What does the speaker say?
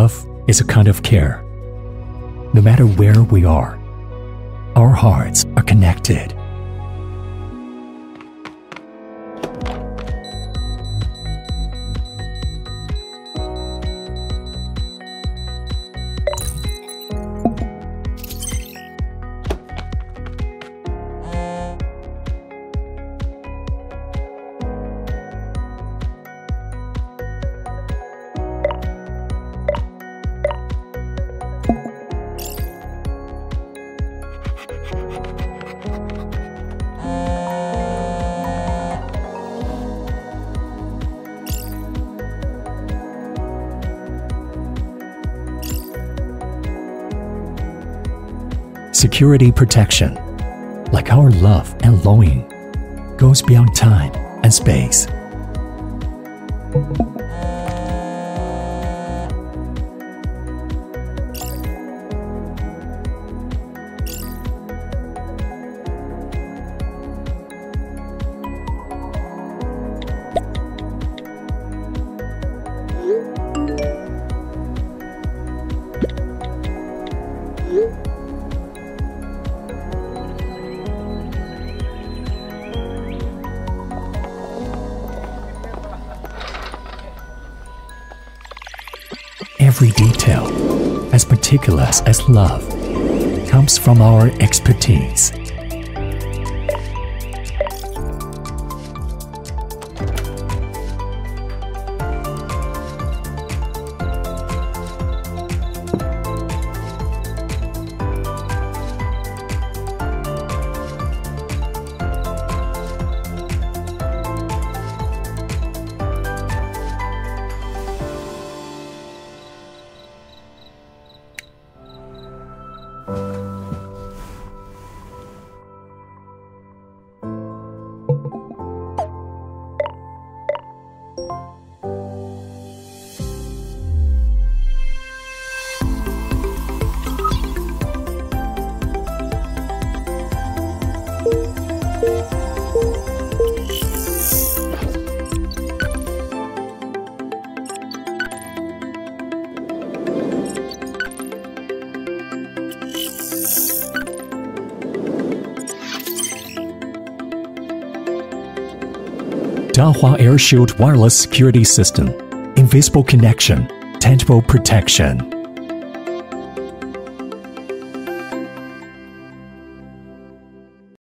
love is a kind of care. No matter where we are, our hearts are connected. Security protection, like our love and longing, goes beyond time and space. Every detail, as meticulous as love, comes from our expertise. Dahua AireShield wireless security system. Invisible connection, tangible protection.